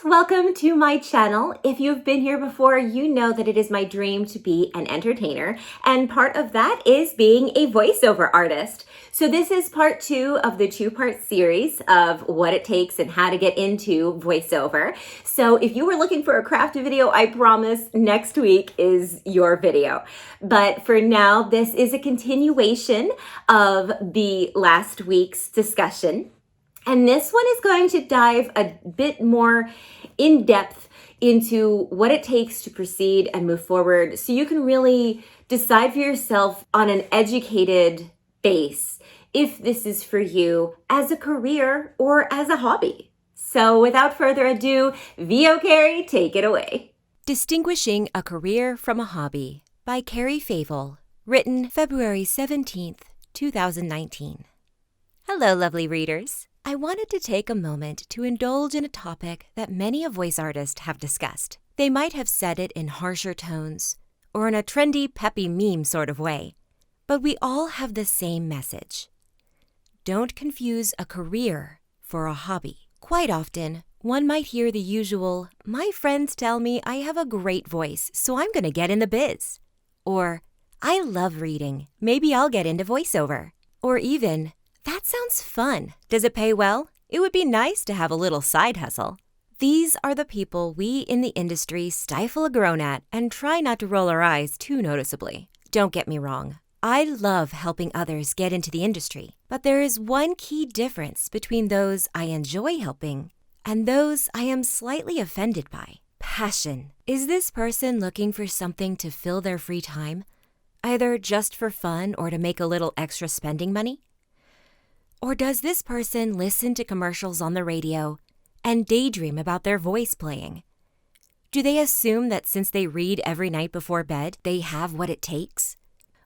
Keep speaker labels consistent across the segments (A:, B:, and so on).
A: welcome to my channel. If you've been here before, you know that it is my dream to be an entertainer, and part of that is being a voiceover artist. So this is part 2 of the 2-part series of what it takes and how to get into voiceover. So if you were looking for a craft video, I promise next week is your video. But for now, this is a continuation of the last week's discussion. And this one is going to dive a bit more in depth into what it takes to proceed and move forward so you can really decide for yourself on an educated base if this is for you as a career or as a hobby. So without further ado, VO Carrie, take it away.
B: Distinguishing a Career from a Hobby by Carrie Favell, written February 17th, 2019. Hello, lovely readers. I wanted to take a moment to indulge in a topic that many a voice artists have discussed. They might have said it in harsher tones or in a trendy, peppy meme sort of way, but we all have the same message. Don't confuse a career for a hobby. Quite often, one might hear the usual, "My friends tell me I have a great voice, so I'm going to get in the biz." Or, "I love reading, maybe I'll get into voiceover." Or even, "That sounds fun. Does it pay well? It would be nice to have a little side hustle." These are the people we in the industry stifle a groan at and try not to roll our eyes too noticeably. Don't get me wrong. I love helping others get into the industry, but there is one key difference between those I enjoy helping and those I am slightly offended by. Passion. Is this person looking for something to fill their free time, either just for fun or to make a little extra spending money? Or does this person listen to commercials on the radio and daydream about their voice playing? Do they assume that since they read every night before bed, they have what it takes?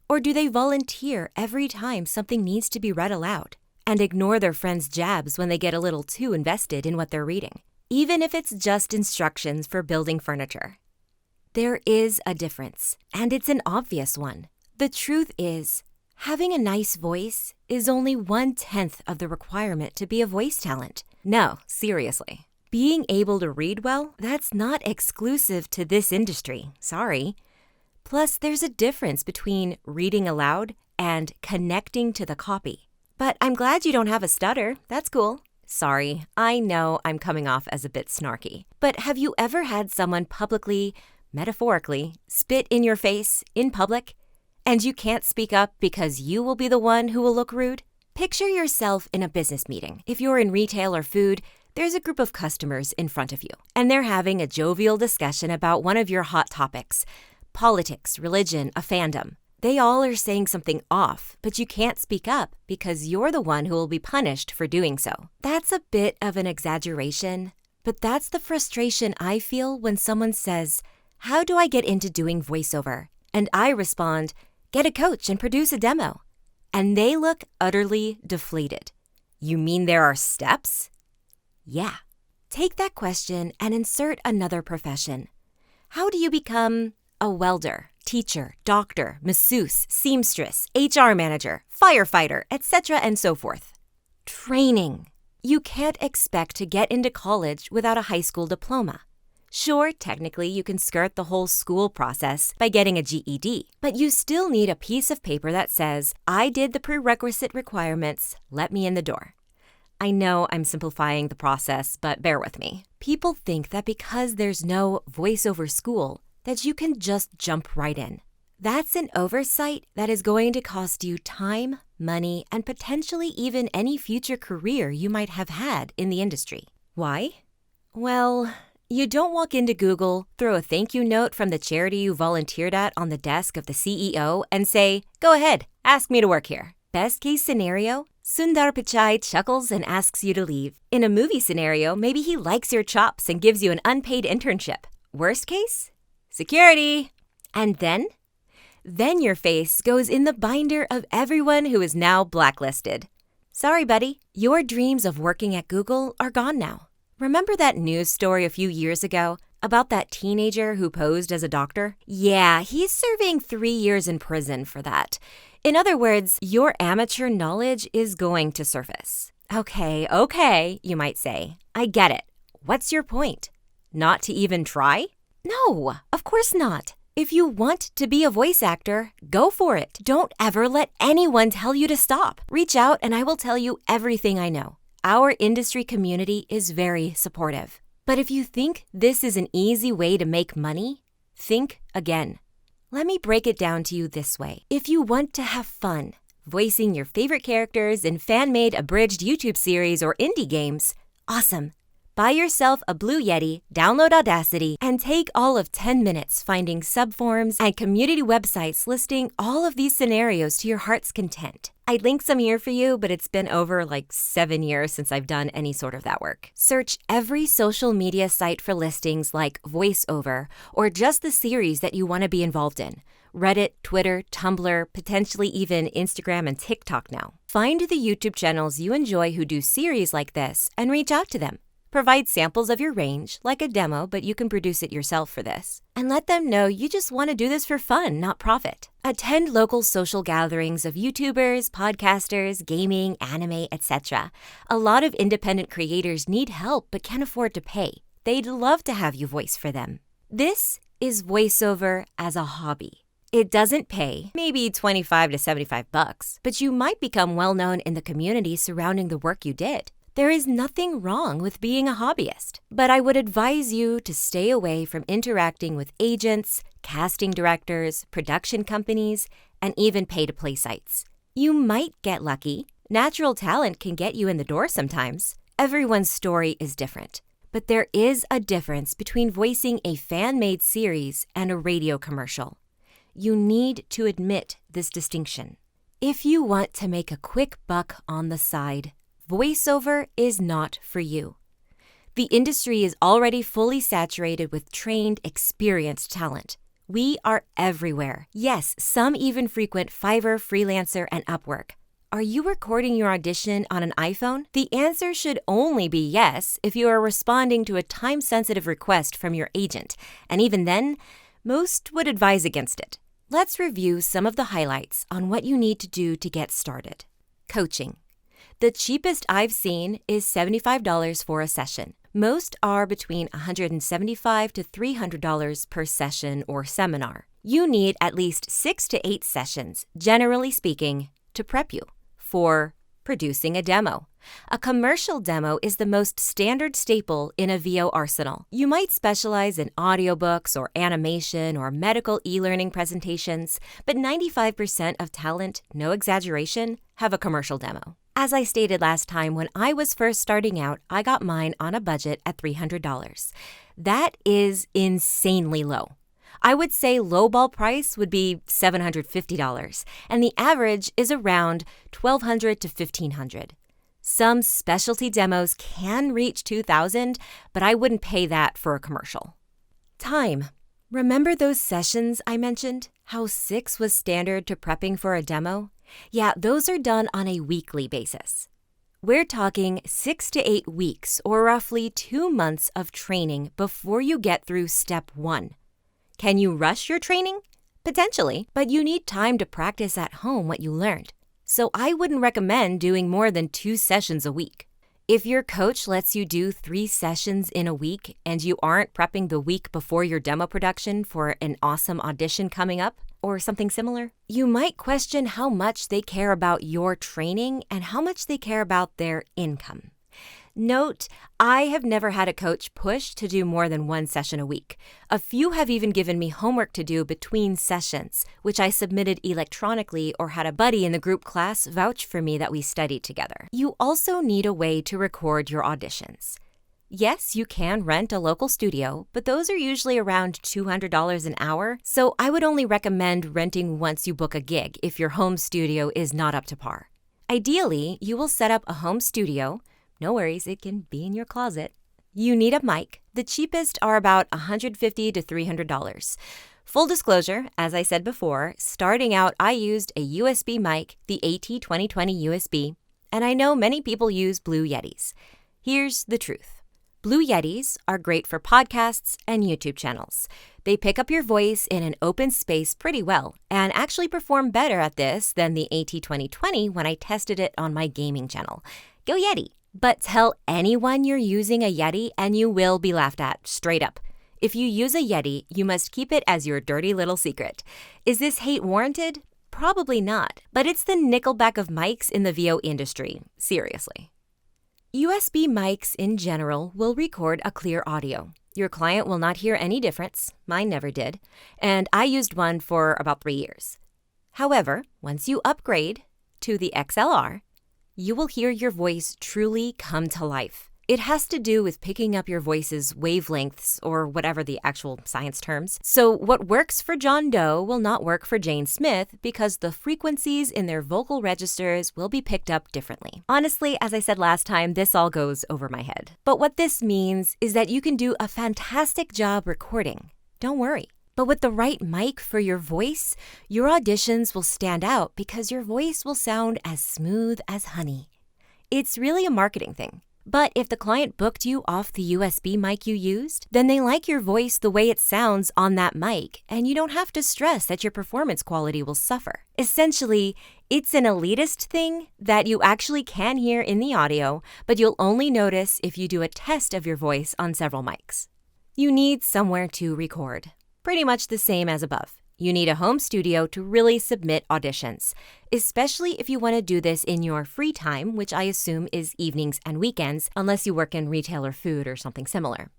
B: Or do they volunteer every time something needs to be read aloud and ignore their friends' jabs when they get a little too invested in what they're reading, even if it's just instructions for building furniture? There is a difference, and it's an obvious one. The truth is, having a nice voice is only 1/10 of the requirement to be a voice talent. No, seriously. Being able to read well, that's not exclusive to this industry. Sorry. Plus, there's a difference between reading aloud and connecting to the copy. But I'm glad you don't have a stutter. That's cool. Sorry, I know I'm coming off as a bit snarky. But have you ever had someone publicly, metaphorically, spit in your face in public? And you can't speak up because you will be the one who will look rude? Picture yourself in a business meeting. If you're in retail or food, there's a group of customers in front of you, and they're having a jovial discussion about one of your hot topics: politics, religion, a fandom. They all are saying something off, but you can't speak up because you're the one who will be punished for doing so. That's a bit of an exaggeration, but that's the frustration I feel when someone says, "How do I get into doing voiceover?" And I respond, "Get a coach and produce a demo." And they look utterly deflated. You mean there are steps? Yeah. Take that question and insert another profession. How do you become a welder, teacher, doctor, masseuse, seamstress, HR manager, firefighter, etc. and so forth? Training. You can't expect to get into college without a high school diploma. Sure, technically you can skirt the whole school process by getting a GED, but you still need a piece of paper that says, "I did the prerequisite requirements, let me in the door." I know I'm simplifying the process, but bear with me. People think that because there's no voiceover school, that you can just jump right in. That's an oversight that is going to cost you time, money, and potentially even any future career you might have had in the industry. Why? Well, you don't walk into Google, throw a thank you note from the charity you volunteered at on the desk of the CEO, and say, "Go ahead, ask me to work here." Best case scenario, Sundar Pichai chuckles and asks you to leave. In a movie scenario, maybe he likes your chops and gives you an unpaid internship. Worst case? Security. And then your face goes in the binder of everyone who is now blacklisted. Sorry, buddy, your dreams of working at Google are gone now. Remember that news story a few years ago about that teenager who posed as a doctor? Yeah, he's serving 3 years in prison for that. In other words, your amateur knowledge is going to surface. Okay, you might say. I get it. What's your point? Not to even try? No, of course not. If you want to be a voice actor, go for it. Don't ever let anyone tell you to stop. Reach out and I will tell you everything I know. Our industry community is very supportive. But if you think this is an easy way to make money, think again. Let me break it down to you this way. If you want to have fun voicing your favorite characters in fan-made abridged YouTube series or indie games, awesome. Buy yourself a Blue Yeti, download Audacity, and take all of 10 minutes finding subforums and community websites listing all of these scenarios to your heart's content. I'd link some here for you, but it's been over like 7 years since I've done any sort of that work. Search every social media site for listings like VoiceOver or just the series that you want to be involved in. Reddit, Twitter, Tumblr, potentially even Instagram and TikTok now. Find the YouTube channels you enjoy who do series like this and reach out to them. Provide samples of your range, like a demo, but you can produce it yourself for this. And let them know you just want to do this for fun, not profit. Attend local social gatherings of YouTubers, podcasters, gaming, anime, etc. A lot of independent creators need help but can't afford to pay. They'd love to have you voice for them. This is voiceover as a hobby. It doesn't pay, maybe $25 to $75, but you might become well known in the community surrounding the work you did. There is nothing wrong with being a hobbyist, but I would advise you to stay away from interacting with agents, casting directors, production companies, and even pay-to-play sites. You might get lucky. Natural talent can get you in the door sometimes. Everyone's story is different, but there is a difference between voicing a fan-made series and a radio commercial. You need to admit this distinction. If you want to make a quick buck on the side, voiceover is not for you. The industry is already fully saturated with trained, experienced talent. We are everywhere. Yes, some even frequent Fiverr, Freelancer, and Upwork. Are you recording your audition on an iPhone? The answer should only be yes if you are responding to a time-sensitive request from your agent, and even then, most would advise against it. Let's review some of the highlights on what you need to do to get started. Coaching. The cheapest I've seen is $75 for a session. Most are between $175 to $300 per session or seminar. You need at least 6 to 8 sessions, generally speaking, to prep you for producing a demo. A commercial demo is the most standard staple in a VO arsenal. You might specialize in audiobooks or animation or medical e-learning presentations, but 95% of talent, no exaggeration, have a commercial demo. As I stated last time, when I was first starting out, I got mine on a budget at $300. That is insanely low. I would say lowball price would be $750, and the average is around $1,200 to $1,500. Some specialty demos can reach $2,000, but I wouldn't pay that for a commercial. Time. Remember those sessions I mentioned? How 6 was standard to prepping for a demo? Yeah, those are done on a weekly basis. We're talking 6 to 8 weeks or roughly 2 months of training before you get through step 1. Can you rush your training? Potentially, but you need time to practice at home what you learned. So I wouldn't recommend doing more than 2 sessions a week. If your coach lets you do 3 sessions in a week and you aren't prepping the week before your demo production for an awesome audition coming up, or something similar, you might question how much they care about your training and how much they care about their income. Note, I have never had a coach push to do more than 1 session a week. A few have even given me homework to do between sessions, which I submitted electronically or had a buddy in the group class vouch for me that we studied together. You also need a way to record your auditions. Yes, you can rent a local studio, but those are usually around $200 an hour, so I would only recommend renting once you book a gig if your home studio is not up to par. Ideally, you will set up a home studio. No worries, it can be in your closet. You need a mic. The cheapest are about $150 to $300. Full disclosure, as I said before, starting out I used a USB mic, the AT2020 USB, and I know many people use Blue Yetis. Here's the truth. Blue Yetis are great for podcasts and YouTube channels. They pick up your voice in an open space pretty well and actually perform better at this than the AT2020 when I tested it on my gaming channel. Go Yeti! But tell anyone you're using a Yeti and you will be laughed at, straight up. If you use a Yeti, you must keep it as your dirty little secret. Is this hate warranted? Probably not, but it's the Nickelback of mics in the VO industry, seriously. USB mics in general will record a clear audio. Your client will not hear any difference, mine never did, and I used one for about 3 years. However, once you upgrade to the XLR, you will hear your voice truly come to life. It has to do with picking up your voice's wavelengths, or whatever the actual science terms. So what works for John Doe will not work for Jane Smith because the frequencies in their vocal registers will be picked up differently. Honestly, as I said last time, this all goes over my head. But what this means is that you can do a fantastic job recording. Don't worry. But with the right mic for your voice, your auditions will stand out because your voice will sound as smooth as honey. It's really a marketing thing. But if the client booked you off the USB mic you used, then they like your voice the way it sounds on that mic, and you don't have to stress that your performance quality will suffer. Essentially, it's an elitist thing that you actually can hear in the audio, but you'll only notice if you do a test of your voice on several mics. You need somewhere to record. Pretty much the same as above. You need a home studio to really submit auditions, especially if you want to do this in your free time, which I assume is evenings and weekends, unless you work in retail or food or something similar.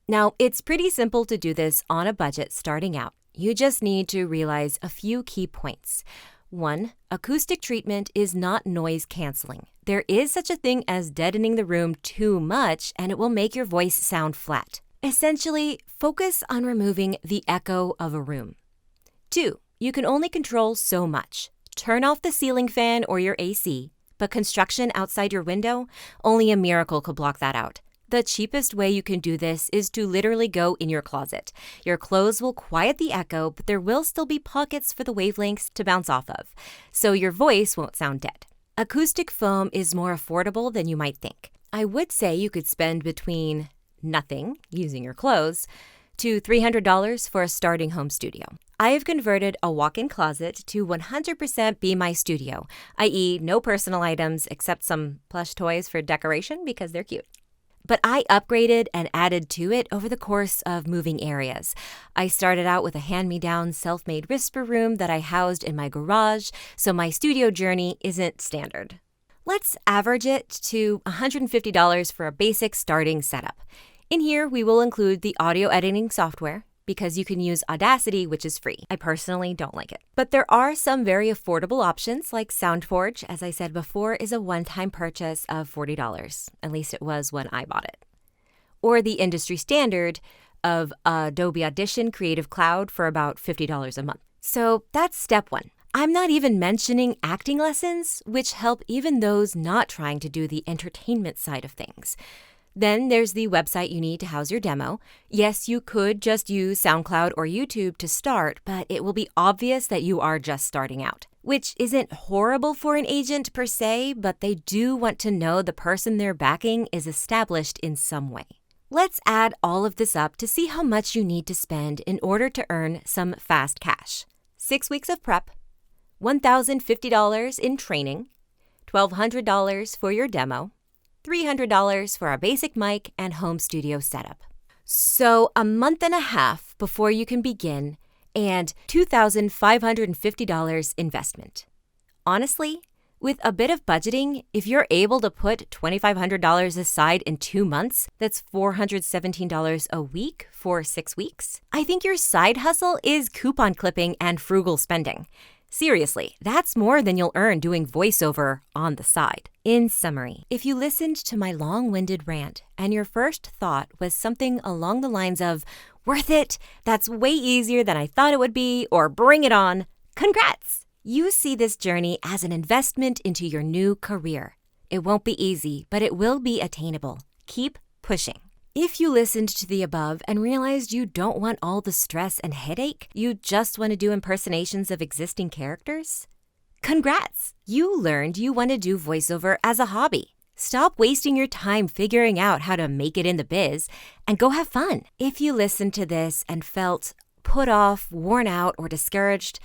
B: Now, it's pretty simple to do this on a budget starting out. You just need to realize a few key points. 1, acoustic treatment is not noise canceling. There is such a thing as deadening the room too much, and it will make your voice sound flat. Essentially, focus on removing the echo of a room. 2, you can only control so much. Turn off the ceiling fan or your AC, but construction outside your window, only a miracle could block that out. The cheapest way you can do this is to literally go in your closet. Your clothes will quiet the echo, but there will still be pockets for the wavelengths to bounce off of, so your voice won't sound dead. Acoustic foam is more affordable than you might think. I would say you could spend between nothing, using your clothes, to $300 for a starting home studio. I have converted a walk-in closet to 100% be my studio, i.e. no personal items except some plush toys for decoration because they're cute. But I upgraded and added to it over the course of moving areas. I started out with a hand-me-down self-made whisper room that I housed in my garage, so my studio journey isn't standard. Let's average it to $150 for a basic starting setup. In here, we will include the audio editing software because you can use Audacity, which is free. I personally don't like it. But there are some very affordable options like SoundForge, as I said before, is a one-time purchase of $40. At least it was when I bought it. Or the industry standard of Adobe Audition Creative Cloud for about $50 a month. So that's step 1. I'm not even mentioning acting lessons, which help even those not trying to do the entertainment side of things. Then there's the website you need to house your demo. Yes, you could just use SoundCloud or YouTube to start, but it will be obvious that you are just starting out. Which isn't horrible for an agent per se, but they do want to know the person they're backing is established in some way. Let's add all of this up to see how much you need to spend in order to earn some fast cash. 6 weeks of prep, $1,050 in training, $1,200 for your demo, $300 for a basic mic and home studio setup. So a month and a half before you can begin and $2,550 investment. Honestly, with a bit of budgeting, if you're able to put $2,500 aside in 2 months, that's $417 a week for 6 weeks. I think your side hustle is coupon clipping and frugal spending. Seriously, that's more than you'll earn doing voiceover on the side. In summary, if you listened to my long-winded rant and your first thought was something along the lines of, worth it, that's way easier than I thought it would be, or bring it on, congrats! You see this journey as an investment into your new career. It won't be easy, but it will be attainable. Keep pushing. If you listened to the above and realized you don't want all the stress and headache, you just want to do impersonations of existing characters, congrats! You learned you want to do voiceover as a hobby. Stop wasting your time figuring out how to make it in the biz and go have fun. If you listened to this and felt put off, worn out, or discouraged,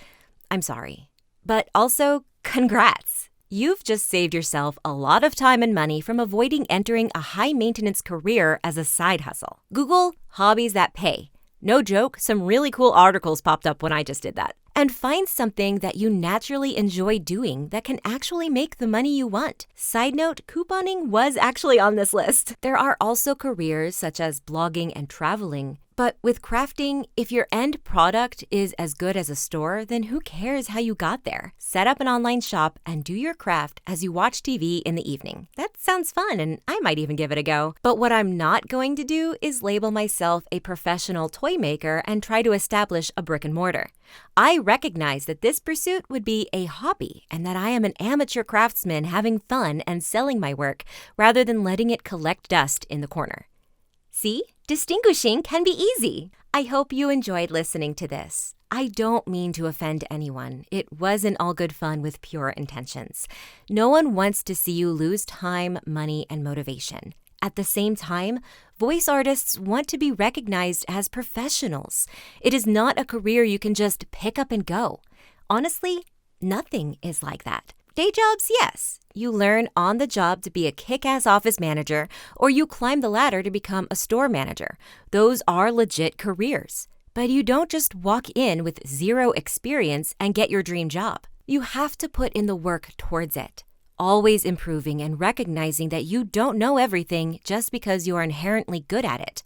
B: I'm sorry. But also, congrats! You've just saved yourself a lot of time and money from avoiding entering a high-maintenance career as a side hustle. Google hobbies that pay. No joke, some really cool articles popped up when I just did that. And find something that you naturally enjoy doing that can actually make the money you want. Side note, couponing was actually on this list. There are also careers such as blogging and traveling. But with crafting, if your end product is as good as a store, then who cares how you got there? Set up an online shop and do your craft as you watch TV in the evening. That sounds fun, and I might even give it a go. But what I'm not going to do is label myself a professional toy maker and try to establish a brick and mortar. I recognize that this pursuit would be a hobby and that I am an amateur craftsman having fun and selling my work rather than letting it collect dust in the corner. See? Distinguishing can be easy. I hope you enjoyed listening to this. I don't mean to offend anyone. It wasn't all good fun with pure intentions. No one wants to see you lose time, money, and motivation. At the same time, voice artists want to be recognized as professionals. It is not a career you can just pick up and go. Honestly, nothing is like that. Day jobs, yes. You learn on the job to be a kick-ass office manager, or you climb the ladder to become a store manager. Those are legit careers. But you don't just walk in with zero experience and get your dream job. You have to put in the work towards it, always improving and recognizing that you don't know everything just because you are inherently good at it.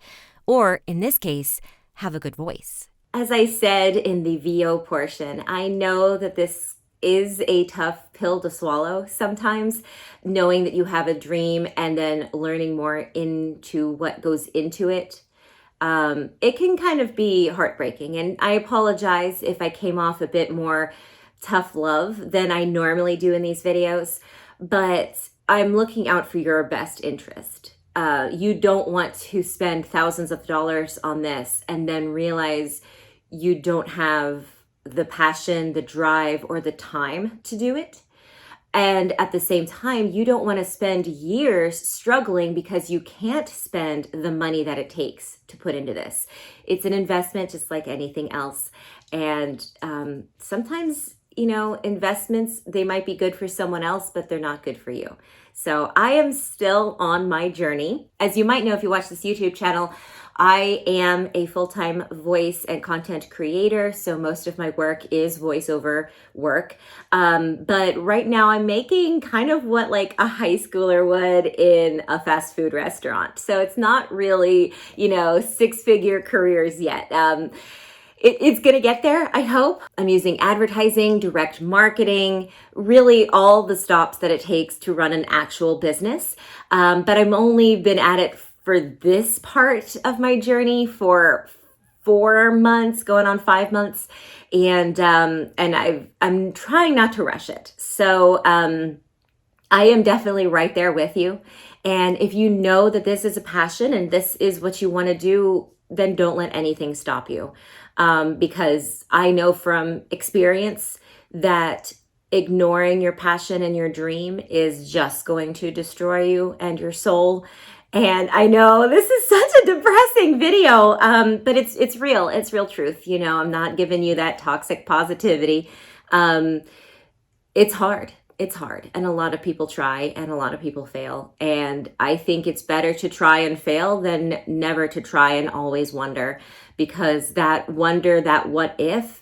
B: Or, in this case, have a good voice.
A: As I said in the VO portion, I know that this is a tough pill to swallow sometimes, knowing that you have a dream and then learning more into what goes into it. It can kind of be heartbreaking, and I apologize if I came off a bit more tough love than I normally do in these videos, but I'm looking out for your best interest. You don't want to spend thousands of dollars on this and then realize you don't have the passion, the drive, or the time to do it. And at the same time, you don't want to spend years struggling because you can't spend the money that it takes to put into this. It's an investment just like anything else. And sometimes, investments, they might be good for someone else, but they're not good for you. So I am still on my journey. As you might know, if you watch this YouTube channel, I am a full-time voice and content creator, so most of my work is voiceover work. But right now I'm making kind of what like a high schooler would in a fast food restaurant. So it's not really, six-figure careers yet. It's going to get there, I hope. I'm using advertising, direct marketing, really all the stops that it takes to run an actual business. But I've only been at it for this part of my journey for 4 months, going on 5 months. And I'm trying not to rush it. So I am definitely right there with you. And if you know that this is a passion and this is what you want to do, then don't let anything stop you. Because I know from experience that ignoring your passion and your dream is just going to destroy you and your soul. And I know this is such a depressing video, but it's real. It's real truth. I'm not giving you that toxic positivity. It's hard. It's hard. And a lot of people try and a lot of people fail. And I think it's better to try and fail than never to try and always wonder, because that wonder, that what if,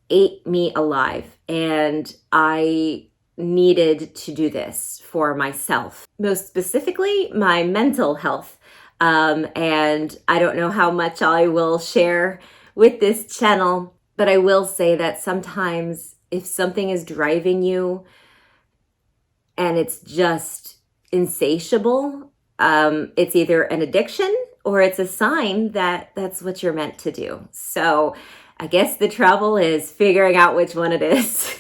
A: ate me alive. And I needed to do this for myself, most specifically my mental health. And I don't know how much I will share with this channel, but I will say that sometimes if something is driving you and it's just insatiable, it's either an addiction or it's a sign that that's what you're meant to do. So I guess the trouble is figuring out which one it is.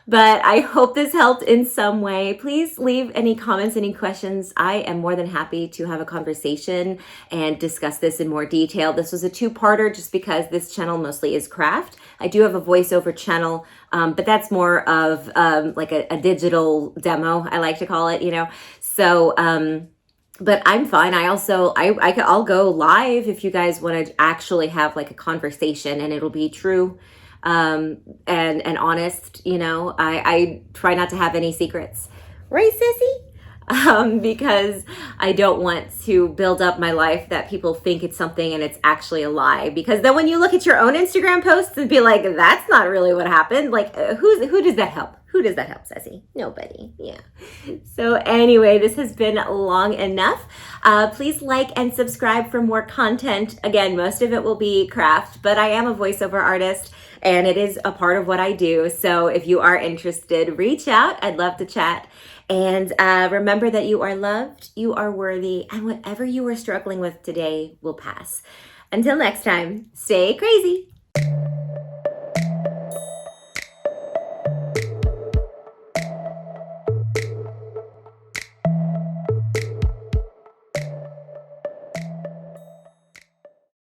A: But I hope this helped in some way. Please leave any comments, any questions. I am more than happy to have a conversation and discuss this in more detail. This was a two-parter just because this channel mostly is craft. I do have a voiceover channel, but that's more of like a digital demo, I like to call it, So, but I'm fine. I'll go live if you guys want to actually have like a conversation, and it'll be true and honest. I try not to have any secrets. Right, sissy? Because I don't want to build up my life that people think it's something and it's actually a lie. Because then when you look at your own Instagram posts and be like, that's not really what happened. Like, who does that help? Who does that help, Ceci? Nobody. Yeah. So anyway, this has been long enough. Please like and subscribe for more content. Again, most of it will be craft, but I am a voiceover artist and it is a part of what I do. So if you are interested, reach out. I'd love to chat. And remember that you are loved, you are worthy, and whatever you are struggling with today will pass. Until next time, stay crazy.